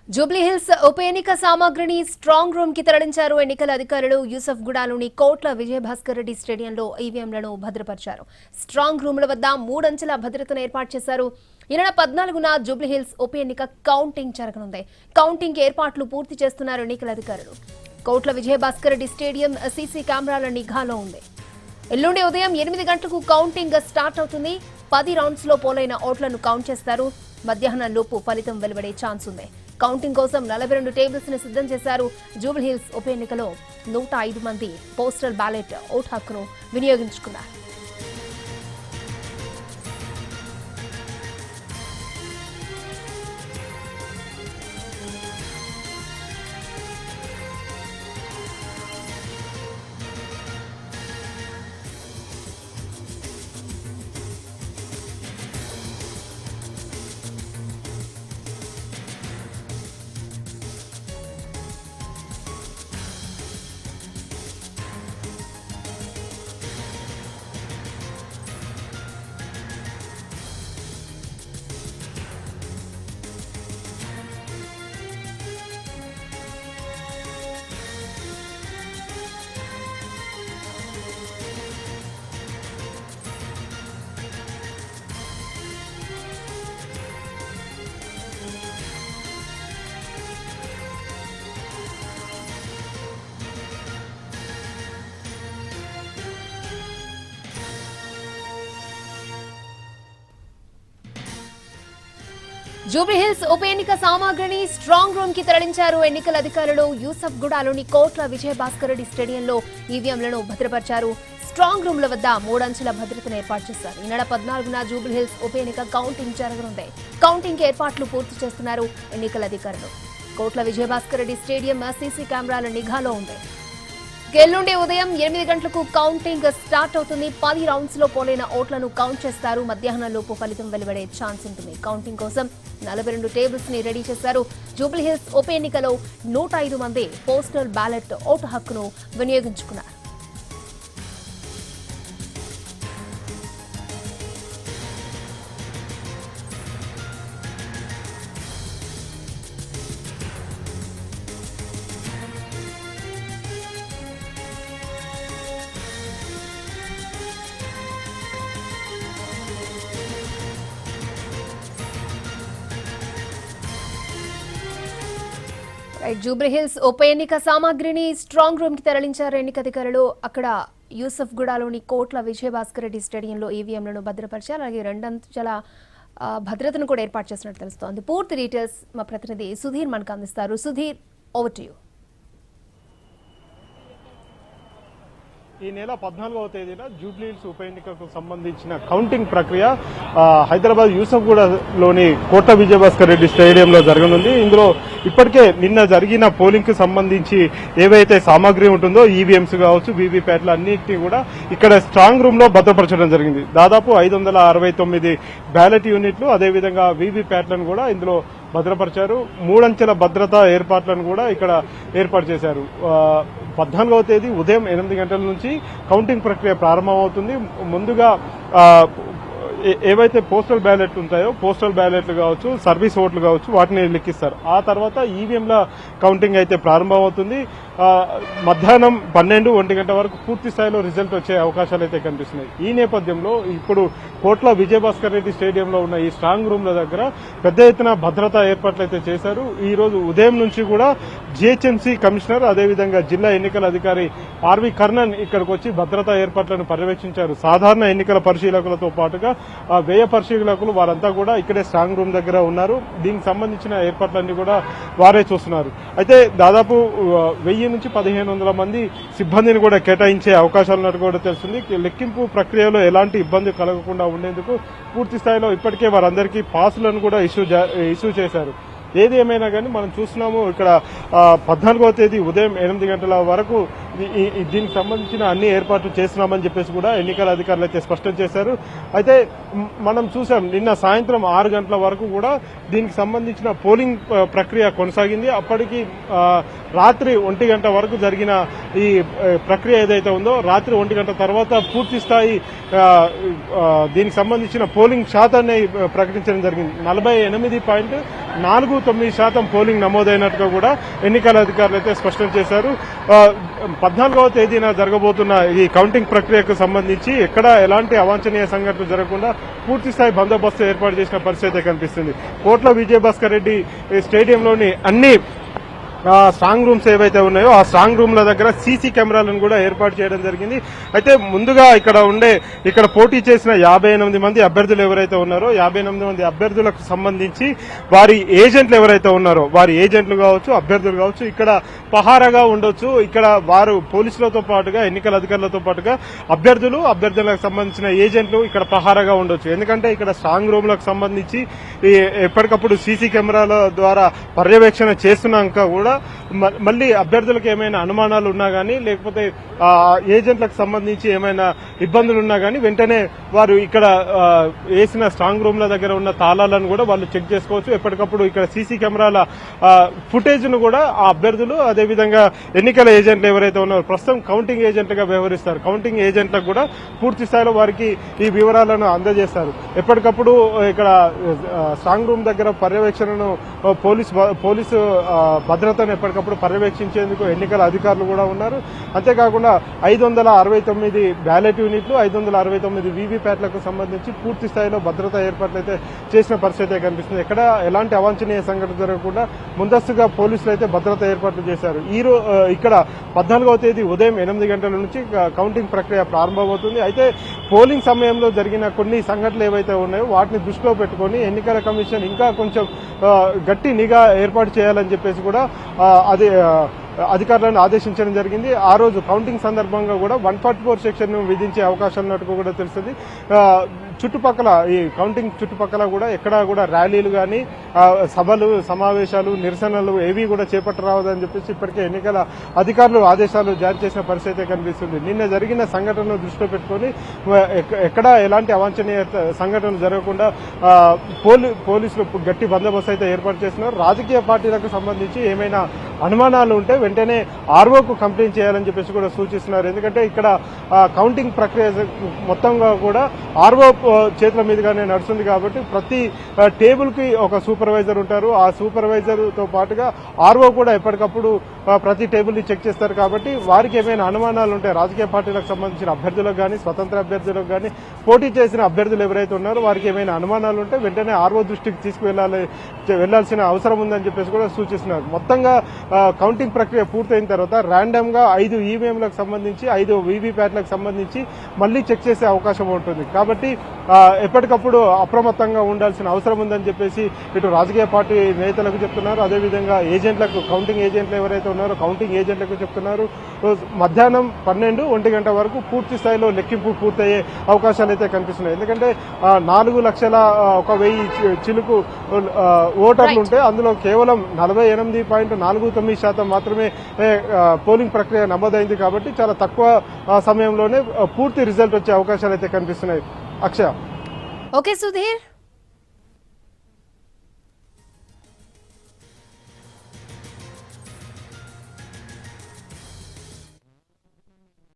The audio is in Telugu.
జూబ్లీహిల్స్ ఉప ఎన్నిక సామాగ్రిని స్ట్రాంగ్ రూమ్ కి తరలించారు ఎన్నికల అధికారులు. యూసఫ్గూడలోని కోట్ల విజయభాస్కర్ రెడ్డి స్టేడియంలో ఈవీఎంలను భద్రపరిచారు. స్ట్రాంగ్ రూముల వద్ద 3 అంచెల భద్రతను ఏర్పాటు చేశారు. ఈ నెల 14న జూబ్లీహిల్స్ ఉప ఎన్నిక కౌంటింగ్ జరగనుంది. కౌంటింగ్ ఏర్పాట్లు పూర్తి చేస్తున్నారు ఎన్నికల అధికారులు. కోట్ల విజయభాస్కర్ రెడ్డి స్టేడియం సీసీ కెమెరాల నిఘాలో ఉంది. ఎల్లుండి ఉదయం 8 గంటలకు కౌంటింగ్ స్టార్ట్ అవుతుంది. 10 రౌండ్స్ లో పోలైన ఓట్లను కౌంట్ చేస్తారు. మధ్యాహ్నం లోపు ఫలితం వెలువడే ఛాన్స్ ఉంది. కౌంటింగ్ కోసం 42 టేబుల్స్ ని సిద్ధం చేశారు. జూబ్లీహిల్స్ ఉప ఎన్నికలో 105 మంది పోస్టల్ బ్యాలెట్ ఓటు హక్కును వినియోగించుకున్నారు. జూబ్లీహిల్స్ ఉప ఎన్నిక సామాగ్రిని స్ట్రాంగ్ రూమ్ కి తరలించారు ఎన్నికల అధికారులు. యూసఫ్గూడలోని కోట్ల విజయభాస్కర్ రెడ్డి స్టేడియంలో ఈవీఎంలను భద్రపరిచారు. స్ట్రాంగ్ రూమ్ల వద్ద 3 అంచెల భద్రతను ఏర్పాటు చేశారు. ఈ నెల 14న జూబ్లీహిల్స్ ఉప ఎన్నిక కౌంటింగ్ జరగనుంది. కౌంటింగ్ ఏర్పాట్లు పూర్తి చేస్తున్నారు ఎన్నికల అధికారులు. కోట్ల విజయభాస్కర్ రెడ్డి స్టేడియం సీసీ కెమెరాల నిఘాలో ఉంది. ఎల్లుండి ఉదయం 8 గంటలకు కౌంటింగ్ స్టార్ట్ అవుతుంది. 10 రౌండ్స్ లో పోలైన ఓట్లను కౌంట్ చేస్తారు. మధ్యాహ్నం లోపు ఫలితం వెలువడే ఛాన్స్ ఉంటుంది. కౌంటింగ్ కోసం 42 టేబుల్స్ ని రెడీ చేశారు. జూబ్లీహిల్స్ ఉప ఎన్నికలో 105 మంది పోస్టల్ బ్యాలెట్ ఓటు హక్కును వినియోగించుకున్నారు. జూబ్లీహిల్స్ ఉప ఎన్నిక సామాగ్రిని స్ట్రాంగ్ రూమ్ కి తరలించారు ఎన్నిక అధికారులు. అక్కడ యూసఫ్గూడలోని కోట్ల విజయభాస్కర్ రెడ్డి స్టేడియంలో ఈవీఎంలను భద్రపరిచారు. అలాగే 2 అంచెల భద్రతను కూడా ఏర్పాటు చేసినట్టు తెలుస్తోంది. పూర్తి డీటెయిల్స్ మా ప్రతినిధి సుధీర్ మనకు అందిస్తారు. Sudheer, over to you. ఈ నెల 14వ తేదీన జూబ్లీహిల్స్ ఉప ఎన్నికకు సంబంధించిన కౌంటింగ్ ప్రక్రియ హైదరాబాద్ యూసఫ్గూడలోని కోట్ల విజయభాస్కర్ రెడ్డి స్టేడియంలో జరగనుంది. ఇందులో ఇప్పటికే నిన్న జరిగిన పోలింగ్ కు సంబంధించి ఏవైతే సామాగ్రి ఉంటుందో ఈవీఎంస్ కావచ్చు, వీవీప్యాట్లు అన్నింటినీ కూడా ఇక్కడ స్ట్రాంగ్ రూమ్ లో భద్రపరచడం జరిగింది. దాదాపు 569 బ్యాలెట్ యూనిట్లు, అదేవిధంగా వీవీప్యాట్లను కూడా ఇందులో భద్రపరిచారు. 3 అంచెల భద్రతా ఏర్పాట్లను కూడా ఇక్కడ ఏర్పాటు చేశారు. 14వ తేదీ ఉదయం 8 గంటల నుంచి కౌంటింగ్ ప్రక్రియ ప్రారంభమవుతుంది. ముందుగా ఏవైతే పోస్టల్ బ్యాలెట్ ఉంటాయో, పోస్టల్ బ్యాలెట్లు కావచ్చు, సర్వీస్ ఓట్లు కావచ్చు, వాటిని లెక్కిస్తారు. ఆ తర్వాత ఈవీఎంల కౌంటింగ్ అయితే ప్రారంభమవుతుంది. మధ్యాహ్నం 12-1 గంట వరకు పూర్తి స్థాయిలో రిజల్ట్ వచ్చే అవకాశాలు అయితే కనిపిస్తున్నాయి. ఈ నేపథ్యంలో ఇప్పుడు కోట్ల విజయభాస్కర్ రెడ్డి స్టేడియంలో ఉన్న ఈ స్ట్రాంగ్ రూమ్ల దగ్గర పెద్ద ఎత్తున భద్రతా ఏర్పాట్లు అయితే చేశారు. ఈ రోజు ఉదయం నుంచి కూడా జీహెచ్ఎంసీ కమిషనర్, అదేవిధంగా జిల్లా ఎన్నికల అధికారి ఆర్వి కర్ణన్ ఇక్కడికి వచ్చి భద్రతా ఏర్పాట్లను పర్యవేక్షించారు. సాధారణ ఎన్నికల పరిశీలకులతో పాటుగా వ్యయ పరిశీలకులు వారంతా కూడా ఇక్కడే స్ట్రాంగ్ రూమ్ దగ్గర ఉన్నారు. దీనికి సంబంధించిన ఏర్పాట్లన్నీ కూడా వారే చూస్తున్నారు. అయితే దాదాపు 1000 నుంచి 1500 మంది సిబ్బందిని కూడా కేటాయించే అవకాశాలు ఉన్నట్టు కూడా తెలుస్తుంది. లెక్కింపు ప్రక్రియలో ఎలాంటి ఇబ్బంది కలగకుండా ఉండేందుకు పూర్తి స్థాయిలో ఇప్పటికే వారందరికీ పాసులను కూడా ఇష్యూ చేశారు. ఏది ఏమైనా కానీ మనం చూస్తున్నాము, ఇక్కడ 14వ తేదీ ఉదయం 8 గంటల వరకు దీనికి సంబంధించిన అన్ని ఏర్పాట్లు చేస్తున్నామని చెప్పేసి కూడా ఎన్నికల అధికారులు అయితే స్పష్టం చేశారు. అయితే మనం చూసాం, నిన్న సాయంత్రం 6 గంటల వరకు కూడా దీనికి సంబంధించిన పోలింగ్ ప్రక్రియ కొనసాగింది. అప్పటికి రాత్రి 1 గంట వరకు జరిగిన ఈ ప్రక్రియ ఏదైతే ఉందో, రాత్రి 1 గంట తర్వాత పూర్తి స్థాయి దీనికి సంబంధించిన పోలింగ్ శాతాన్ని ప్రకటించడం జరిగింది. 48.9 4-9% పోలింగ్ నమోదైనట్టుగా కూడా ఎన్నికల అధికారులు అయితే స్పష్టం చేశారు. 14వ తేదీన జరగబోతున్న ఈ కౌంటింగ్ ప్రక్రియకు సంబంధించి ఎక్కడ ఎలాంటి అవాంఛనీయ సంఘటనలు జరగకుండా పూర్తిస్థాయి బందోబస్తు ఏర్పాటు చేసిన పరిస్థితి కనిపిస్తుంది. కోట్ల విజయభాస్కర్ రెడ్డి స్టేడియంలోని అన్ని స్ట్రాంగ్ రూమ్స్ ఏవైతే ఉన్నాయో ఆ స్ట్రాంగ్ రూమ్ల దగ్గర సీసీ కెమెరాలను కూడా ఏర్పాటు చేయడం జరిగింది. అయితే ముందుగా ఇక్కడ పోటీ చేసిన 58 మంది అభ్యర్థులు ఎవరైతే ఉన్నారో 58 మంది అభ్యర్థులకు సంబంధించి వారి ఏజెంట్లు ఎవరైతే ఉన్నారో వారి ఏజెంట్లు కావచ్చు, అభ్యర్థులు కావచ్చు, ఇక్కడ పహారాగా ఉండొచ్చు. ఇక్కడ వారు పోలీసులతో పాటుగా ఎన్నికల అధికారులతో పాటుగా అభ్యర్థులకు సంబంధించిన ఏజెంట్లు ఇక్కడ పహారాగా ఉండొచ్చు. ఎందుకంటే ఇక్కడ స్ట్రాంగ్ రూమ్లకు సంబంధించి ఎప్పటికప్పుడు సీసీ కెమెరాల ద్వారా పర్యవేక్షణ చేస్తున్నాక కూడా మళ్ళీ అభ్యర్థులకు ఏమైనా అనుమానాలు ఉన్నా గానీ లేకపోతే ఏజెంట్లకు సంబంధించి ఏమైనా ఇబ్బందులు ఉన్నా గానీ వెంటనే వారు ఇక్కడ వేసిన స్ట్రాంగ్ రూమ్ల దగ్గర ఉన్న తాళాలను కూడా వాళ్ళు చెక్ చేసుకోవచ్చు. ఎప్పటికప్పుడు ఇక్కడ సీసీ కెమెరాల ఫుటేజ్ ను కూడా ఆ అభ్యర్థులు అదేవిధంగా ఎన్నికల ఏజెంట్లు ఎవరైతే ఉన్నారో ప్రస్తుతం కౌంటింగ్ ఏజెంట్లుగా వ్యవహరిస్తారు. కౌంటింగ్ ఏజెంట్లకు కూడా పూర్తి స్థాయిలో వారికి ఈ వివరాలను అందజేస్తారు. ఎప్పటికప్పుడు ఇక్కడ స్ట్రాంగ్ రూమ్ దగ్గర పర్యవేక్షణను పోలీసు భద్రతను ఎప్పటికప్పుడు పర్యవేక్షించేందుకు ఎన్నికల అధికారులు కూడా ఉన్నారు. అంతేకాకుండా 569 బ్యాలెట్ యూనిట్లు 569 వీవీప్యాట్లకు సంబంధించి పూర్తి స్థాయిలో భద్రతా ఏర్పాట్లు అయితే చేసిన పరిస్థితి కనిపిస్తుంది. ఎక్కడ ఎలాంటి అవాంఛనీయ సంఘటన జరగకుండా ముందస్తుగా పోలీసులు అయితే భద్రతా ఏర్పాట్లు చేశారు. ఇక్కడ 14వ తేదీ ఉదయం 8 గంటల నుంచి కౌంటింగ్ ప్రక్రియ ప్రారంభమవుతుంది. అయితే పోలింగ్ సమయంలో జరిగిన కొన్ని సంఘటనలు ఏవైతే ఉన్నాయో వాటిని దృష్టిలో పెట్టుకుని ఎన్నికల కమిషన్ ఇంకా కొంచెం గట్టి నిఘా ఏర్పాటు చేయాలని చెప్పేసి కూడా అధికారులను ఆదేశించడం జరిగింది. ఆ రోజు కౌంటింగ్ సందర్భంగా కూడా 144 సెక్షన్ విధించే అవకాశాలు ఉన్నట్టు కూడా తెలుస్తుంది. చుట్టుపక్కల ఈ కౌంటింగ్ చుట్టుపక్కల కూడా ఎక్కడా కూడా ర్యాలీలు కానీ సభలు, సమావేశాలు, నిరసనలు ఏవి కూడా చేపట్టరావద్దని చెప్పేసి ఇప్పటికే ఎన్నికల అధికారులు ఆదేశాలు జారీ చేసిన పరిస్థితి కనిపిస్తుంది. నిన్న జరిగిన సంఘటనను దృష్టిలో పెట్టుకుని ఎక్కడా ఎలాంటి అవాంఛనీయ సంఘటనలు జరగకుండా పోలీసులు గట్టి బందోబస్తు అయితే ఏర్పాటు చేస్తున్నారు. రాజకీయ పార్టీలకు సంబంధించి ఏమైనా అనుమానాలు ఉంటే వెంటనే ఆర్ఓకు కంప్లైంట్ చేయాలని చెప్పేసి కూడా సూచిస్తున్నారు. ఎందుకంటే ఇక్కడ కౌంటింగ్ ప్రక్రియ మొత్తంగా కూడా ఆర్ఓ చేతుల మీదుగానే నడుస్తుంది కాబట్టి ప్రతి టేబుల్ కి ఒక సూపర్వైజర్ ఉంటారు. ఆ సూపర్వైజర్ తో పాటుగా ఆర్ఓ కూడా ఎప్పటికప్పుడు ప్రతి టేబుల్ ని చెక్ చేస్తారు. కాబట్టి వారికి ఏమైనా అనుమానాలు ఉంటే రాజకీయ పార్టీలకు సంబంధించిన అభ్యర్థులకు కానీ స్వతంత్ర అభ్యర్థులకు కానీ పోటీ చేసిన అభ్యర్థులు ఎవరైతే ఉన్నారో వారికి ఏమైనా అనుమానాలు ఉంటే వెంటనే ఆర్ఓ దృష్టికి వెళ్లాల్సిన అవసరం ఉందని చెప్పేసి కూడా సూచిస్తున్నారు. మొత్తంగా కౌంటింగ్ ప్రక్రియ పూర్తయిన తర్వాత ర్యాండమ్ గా 5 ఈవీఎంలకు సంబంధించి 5 వీవీప్యాట్లకు సంబంధించి మళ్లీ చెక్ చేసే అవకాశం ఉంటుంది. కాబట్టి ఎప్పటికప్పుడు అప్రమత్తంగా ఉండాల్సిన అవసరం ఉందని చెప్పేసి ఇటు రాజకీయ పార్టీ నేతలకు చెప్తున్నారు. అదేవిధంగా ఏజెంట్లకు, కౌంటింగ్ ఏజెంట్లు ఎవరైతే ఉన్నారో కౌంటింగ్ ఏజెంట్లకు చెప్తున్నారు. మధ్యాహ్నం 12-1 గంట వరకు పూర్తి స్థాయిలో లెక్కింపు పూర్తయ్యే అవకాశాలు అయితే కనిపిస్తున్నాయి. ఎందుకంటే 4,01,000 చిలుకు ఓటర్లు ఉంటే అందులో కేవలం 48.49% మాత్రమే పోలింగ్ ప్రక్రియ నమోదైంది. కాబట్టి చాలా తక్కువ సమయంలోనే పూర్తి రిజల్ట్ వచ్చే అవకాశాలు అయితే కనిపిస్తున్నాయి. అక్షయ. ఓకే సుధీర్.